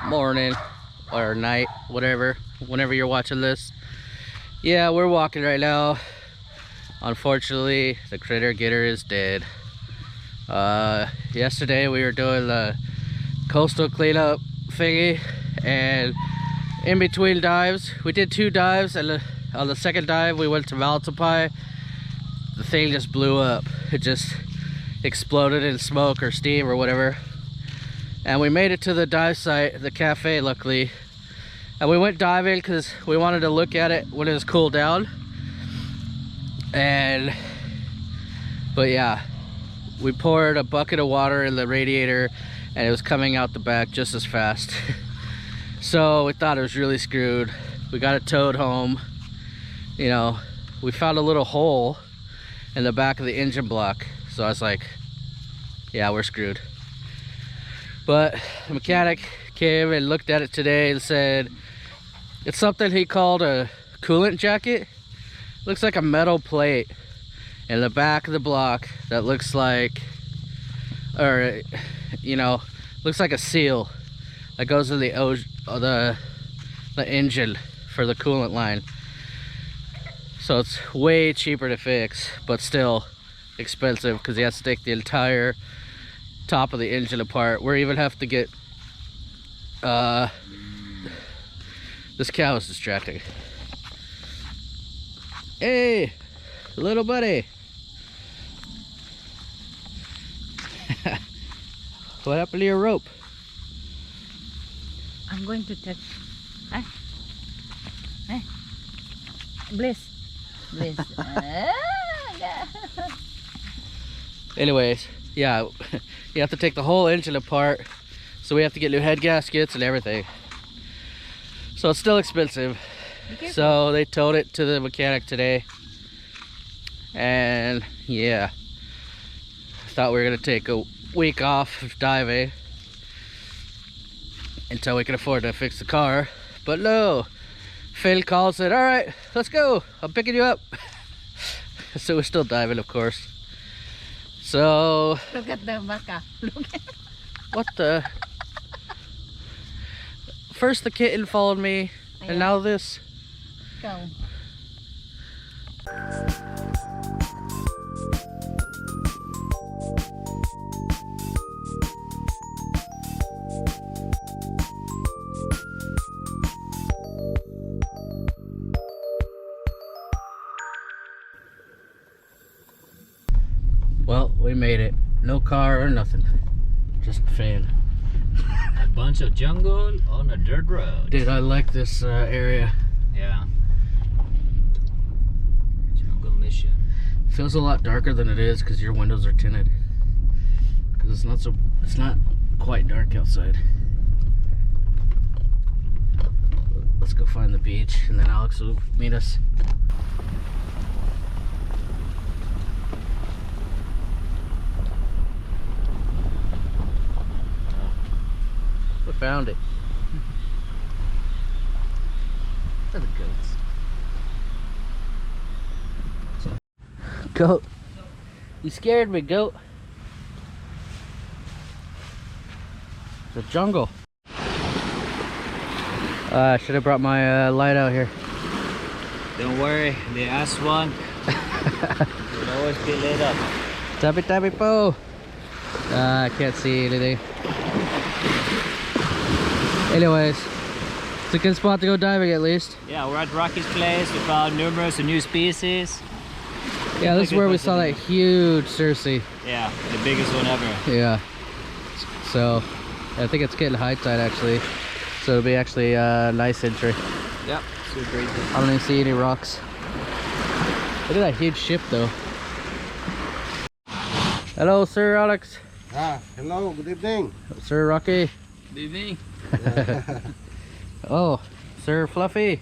morning or night, whatever, whenever you're watching this. Yeah, we're walking right now. Unfortunately, the critter getter is dead. Yesterday we were doing the coastal cleanup thingy, and in between dives, we did 2 dives, and on the second dive we went to Maltapai. The thing just blew up. It just exploded in smoke or steam or whatever. And we made it to the dive site, the cafe, luckily. And we went diving because we wanted to look at it when it was cooled down. But yeah, we poured a bucket of water in the radiator and it was coming out the back just as fast. So we thought it was really screwed. We got it towed home. You know, we found a little hole in the back of the engine block. So I was like, yeah, we're screwed. But the mechanic came and looked at it today and said it's something he called a coolant jacket. Looks like a metal plate in the back of the block that looks like, or you know, looks like a seal that goes in the engine for the coolant line. So it's way cheaper to fix, but still expensive because you have to take the entire top of the engine apart. We even have to get this cow is distracting. Hey, little buddy. What happened to your rope? I'm going to touch. Bliss. Anyways, yeah, you have to take the whole engine apart, so we have to get new head gaskets and everything. So it's still expensive. So they towed it to the mechanic today, and yeah, thought we were gonna take a week off of diving until we can afford to fix the car, but no. Phil called, said, all right, let's go, I'm picking you up. So we're still diving, of course. So Look at the vaca. Look at what the? First the kitten followed me, and now this. go. Well, we made it. No car or nothing. Just a fan. A bunch of jungle on a dirt road. Dude, I like this area. Yeah. Jungle mission. Feels a lot darker than it is because your windows are tinted. Because it's not quite dark outside. Let's go find the beach, and then Alex will meet us. We found it. They're the goats. Goat. You scared me, goat. The jungle. I should have brought my light out here. Don't worry, the S1 will always be lit up. Tabi tabi po. I can't see anything. Anyways, it's a good spot to go diving at least. Yeah, we're at Rocky's place. We found numerous new species. Yeah, this is where we saw that huge Cersei. Yeah, the biggest one ever. Yeah. So, I think it's getting high tide actually. So it'll be actually a nice entry. Yep, super easy. I don't even see any rocks. Look at that huge ship though. Hello, Sir Alex. Hello, good evening. Sir Rocky. Good evening. Oh, Sir Fluffy.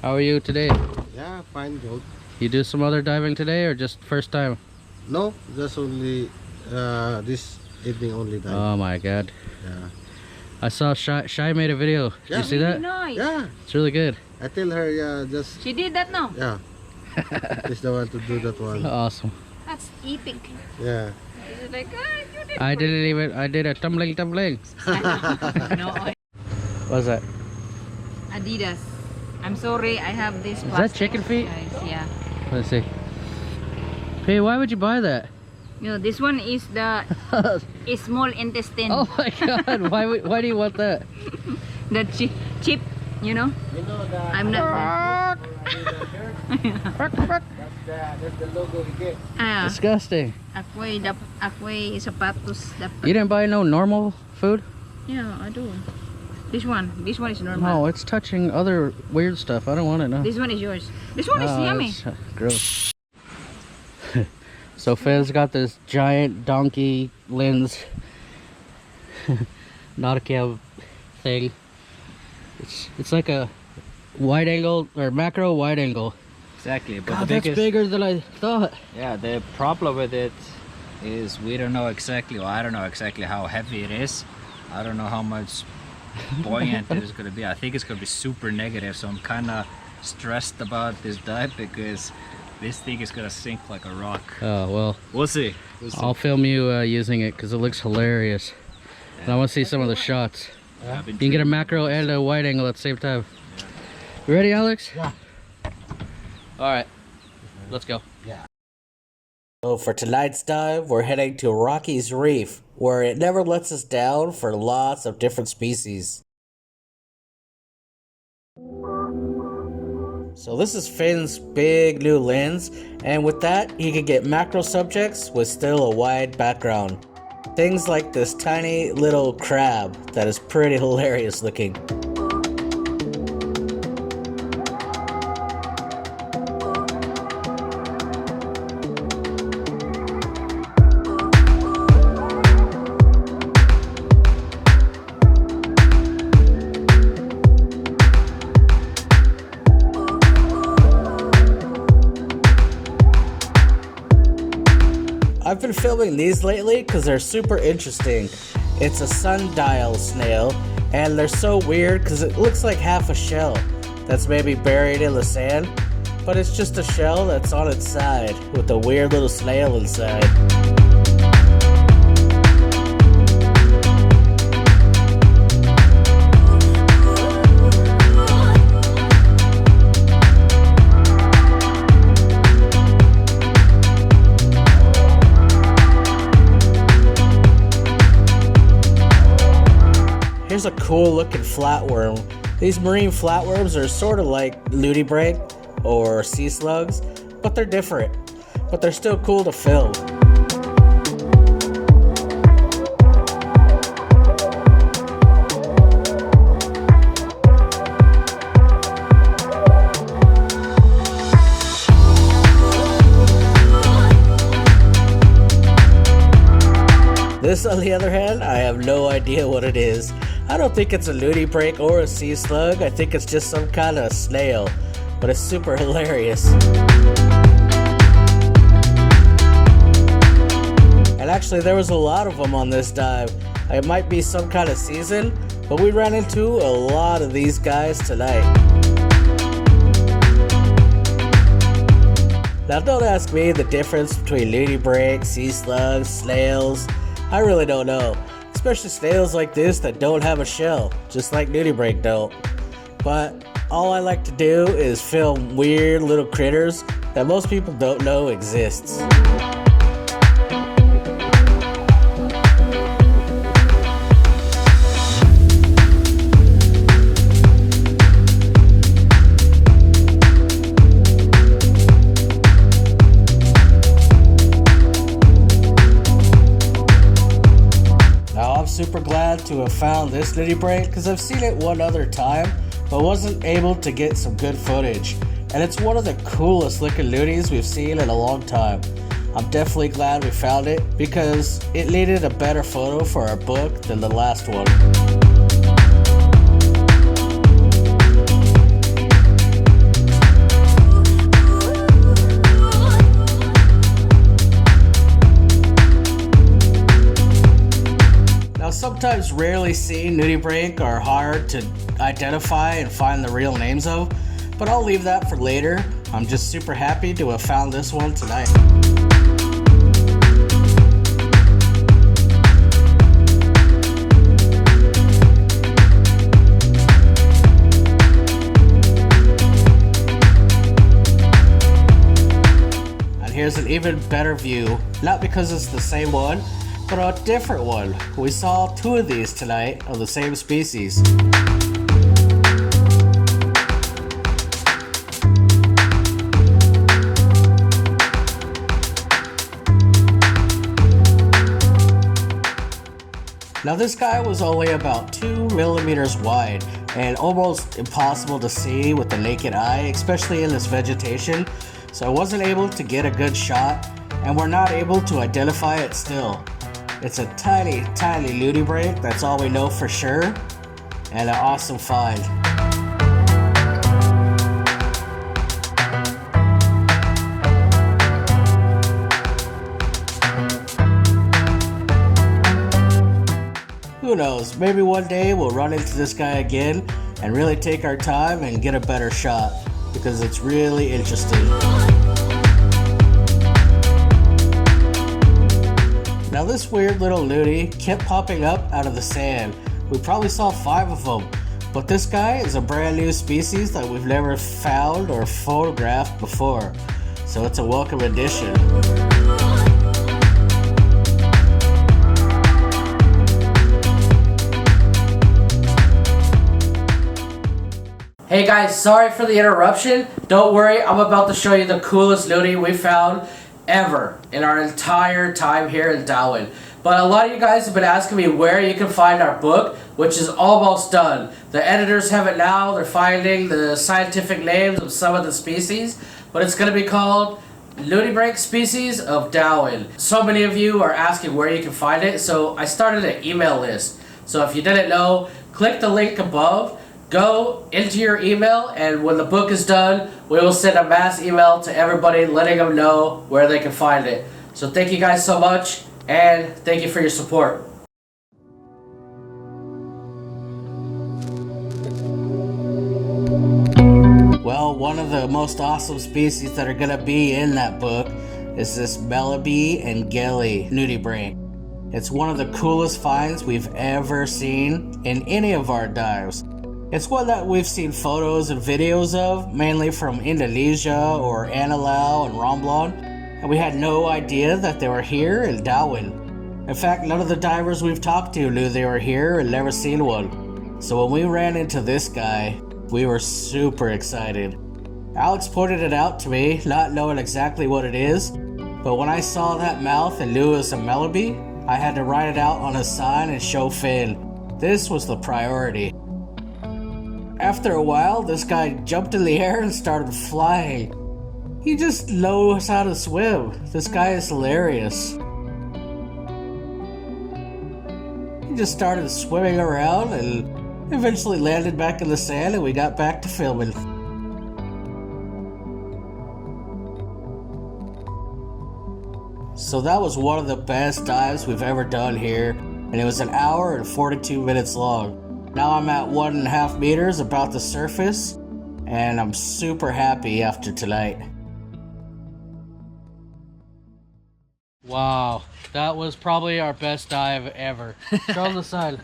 How are you today? Yeah, fine, good. You do some other diving today or just first time? No, just only this evening only time. Oh my god. Yeah. I saw Shy made a video. Did Yeah. you see that? Nice. Yeah, It's really good. I tell her, yeah, just, She did that now. yeah. She's the one to do that one. Awesome. That's epic. Yeah. It's like, ah, you did I did a tumbling. No, What's that? Adidas. I'm sorry, I have this. Is that chicken feet? Guys, yeah. Let's see. Hey, why would you buy that? You know, this one is the small intestine. Oh my god, why do you want that? The chip, you know? You know that I'm not. that's the logo we get. Ah, Disgusting. ako'y sapatos dapat. You didn't buy no normal food? Yeah, I do. This one is normal. No, it's touching other weird stuff. I don't want it now. This one is yours. This one is No, yummy. it's, gross. So Finn's got this giant donkey lens Nautica thing. It's like a wide angle or macro wide angle. Exactly, but God, the that's biggest, bigger than I thought. yeah, the problem with it is we don't know exactly, or I don't know exactly how heavy it is. I don't know how much buoyant it is going to be. I think it's going to be super negative, so I'm kind of stressed about this dive because this thing is going to sink like a rock. Oh well, We'll see. We'll see. I'll film you using it because it looks hilarious. And I want to see some of the shots. I've been You can get a macro and a wide angle at the same time. You ready, Alex? Yeah. All right, let's go. Yeah. So for tonight's dive, we're heading to Rocky's Reef, where it never lets us down for lots of different species. So this is Finn's big new lens, and with that, he can get macro subjects with still a wide background. Things like this tiny little crab that is pretty hilarious looking. I've been filming these lately because they're super interesting. It's a sundial snail, and they're so weird because it looks like half a shell that's maybe buried in the sand, but it's just a shell that's on its side with a weird little snail inside. Here's a cool looking flatworm. These marine flatworms are sort of like nudibranch or sea slugs, but they're different. But they're still cool to film. This, on the other hand, I have no idea what it is. I don't think it's a nudibranch or a sea slug. I think it's just some kind of snail, but it's super hilarious. And actually, there was a lot of them on this dive. It might be some kind of season, but we ran into a lot of these guys tonight. Now, don't ask me the difference between nudibranch, sea slugs, snails. I really don't know. Especially snails like this that don't have a shell, just like nudibranch don't. But all I like to do is film weird little critters that most people don't know exists. Super glad to have found this nudibranch because I've seen it one other time but wasn't able to get some good footage, and it's one of the coolest looking nudies we've seen in a long time. I'm definitely glad we found it because it needed a better photo for our book than the last one. Sometimes rarely seen nudibranch are hard to identify and find the real names of, but I'll leave that for later. I'm just super happy to have found this one tonight. even better view, not because it's the same one, but a different one. We saw 2 of these tonight of the same species. Now this guy was only about 2 millimeters wide and almost impossible to see with the naked eye, especially in this vegetation. So I wasn't able to get a good shot, and we're not able to identify it still. It's a tiny nudibranch, that's all we know for sure, and an awesome find. Who knows, maybe one day we'll run into this guy again and really take our time and get a better shot, because it's really interesting. Now this weird little nudie kept popping up out of the sand. We probably saw 5 of them, but this guy is a brand new species that we've never found or photographed before, so it's a welcome addition. Hey guys, sorry for the interruption. Don't worry, I'm about to show you the coolest nudie we found ever in our entire time here in Darwin. But a lot of you guys have been asking me where you can find our book, which is almost done. The editors have it now. They're finding the scientific names of some of the species, but it's going to be called Nudibranch Species of Darwin. So many of you are asking where you can find it, so I started an email list. So if you didn't know, click the link above. Go into your email, and when the book is done, we will send a mass email to everybody letting them know where they can find it. So thank you guys so much, and thank you for your support. Well, one of the most awesome species that are going to be in that book is this MELIBE ENGELI nudibranch. It's one of the coolest finds we've ever seen in any of our dives. It's one that we've seen photos and videos of, mainly from Indonesia or Anilau and Romblon, and we had no idea that they were here in Darwin. In fact, none of the divers we've talked to knew they were here and never seen one. So when we ran into this guy, we were super excited. Alex pointed it out to me, not knowing exactly what it is, but when I saw that mouth and knew it was a MELIBE, I had to write it out on a sign and show Finn. This was the priority. After a while, this guy jumped in the air and started flying. He just knows how to swim. This guy is hilarious. He just started swimming around and eventually landed back in the sand, and we got back to filming. So that was one of the best dives we've ever done here, and it was 1 hour and 42 minutes long. Now I'm at 1.5 meters above the surface, and I'm super happy after tonight. Wow, that was probably our best dive ever. Show the side.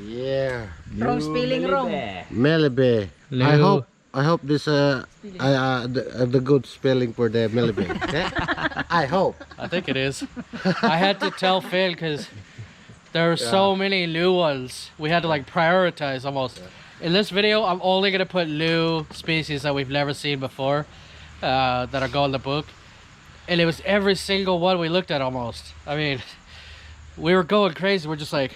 Yeah. Wrong spelling wrong. MELIBE. No. I hope this the good spelling for the MELIBE. Okay? I hope. I think it is. I had to tell Phil because there are so many new ones. We had to like prioritize almost. In this video, I'm only gonna put new species that we've never seen before that are going in the book. And it was every single one we looked at almost. I mean, we were going crazy. We're just like...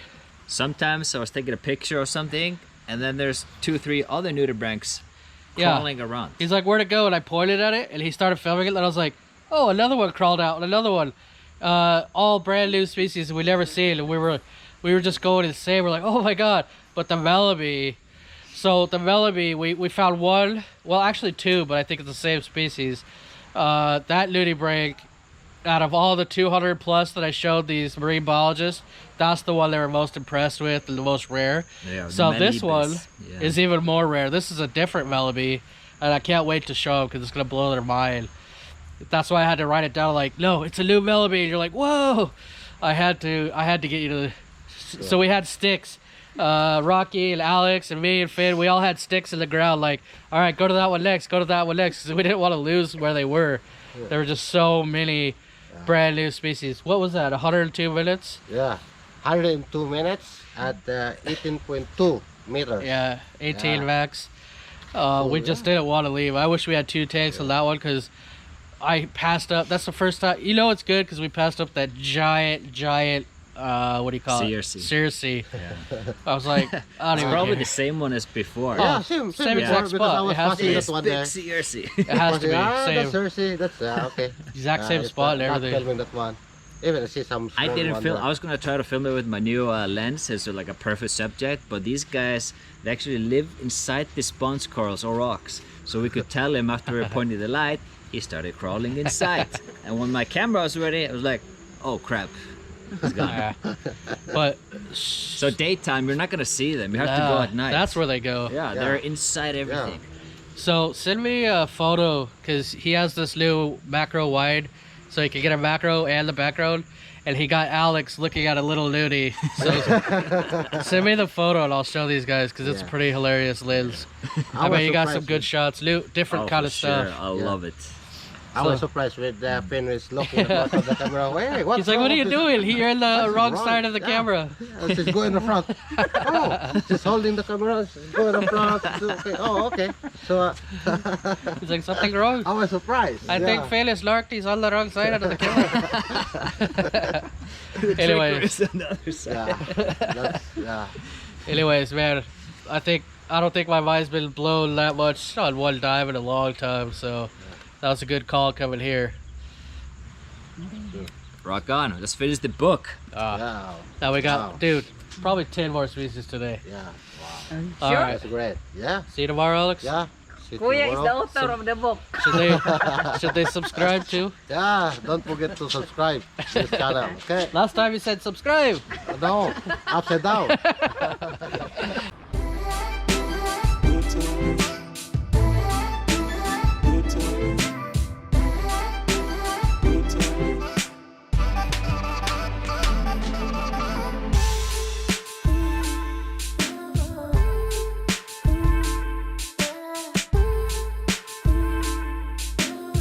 Sometimes I was taking a picture of something, and then there's 2-3 other nudibranchs crawling around. He's like, where'd it go? And I pointed at it, and he started filming it, and I was like, oh, another one crawled out, and another one. All brand new species we never seen, and we were just going insane. We're like, oh my god. But the MELIBE, so the MELIBE, we found one, well actually 2, but I think it's the same species. That nudibranch, out of all the 200 plus that I showed these marine biologists, that's the one they were most impressed with and the most rare. Yeah, so this one is even more rare. This is a different MELIBE, and I can't wait to show them because it's gonna blow their mind. That's why I had to write it down. Like, no, it's a new MELIBE. And you're like, whoa! I had to get you to. So we had sticks. Rocky and Alex and me and Finn, we all had sticks in the ground. Like, all right, go to that one next. Go to that one next. Because we didn't want to lose where they were. There were just so many brand new species. What was that? 102 minutes? Yeah, 102 minutes at 18.2 meters. Yeah, 18 Yeah. max. We just didn't want to leave. I wish we had 2 tanks on that one because I passed up. That's the first time. You know it's good because we passed up that giant, what do you call CRC. it? CRC. Yeah. I was like, I don't It's even probably care. the same one as before. Yeah, Oh, same same before, exact because I spot. was It has to passing be. that It's one big there. CRC. It has to be. That's Same. Cersei. That's okay. Exact same It's spot and not everything. filming that one. Even I see some I small didn't one film. there. I was gonna try to film it with my new lens as like a perfect subject, but these guys they actually live inside the sponge corals or rocks, so we could tell him after we pointed the light, he started crawling inside. And when my camera was ready, I was like, "Oh crap, he's gone." Yeah. But So daytime, you're not gonna see them. You have to go at night. That's where they go. Yeah, they're inside everything. So send me a photo because he has this new macro wide, so he can get a macro and the background. And he got Alex looking at a little nudie. So send me the photo and I'll show these guys because it's a Yeah. pretty hilarious lens. I was bet you got some surprised good with- shots, new different Oh, kind for of stuff. sure. I Yeah. love it. I was surprised with the Fenris looking at the camera. Hey, what's He's like, "What are you doing? You're in the What's wrong wrong?" side of the Yeah. camera." She's going in the front. Oh, she's holding the camera. She's going in the front. Okay. Oh, okay. So He's like, "Something wrong." I was surprised. I think Felix Lark is on the wrong side of the camera. Anyways, on the other side. Yeah. anyways, man, I don't think my mind's been blown that much on one dive in a long time. So that was a good call coming here. Rock on. Let's finish the book. Yeah. Now we got, Wow. dude, probably 10 more species today. Yeah. Wow. All Sure. right. That's great. Yeah. See you tomorrow, Alex. Yeah. See you Kuya is the tomorrow. author of the book. Should they subscribe too? Yeah. Don't forget to subscribe to this channel. Okay. Last time you said subscribe. No. Upside down.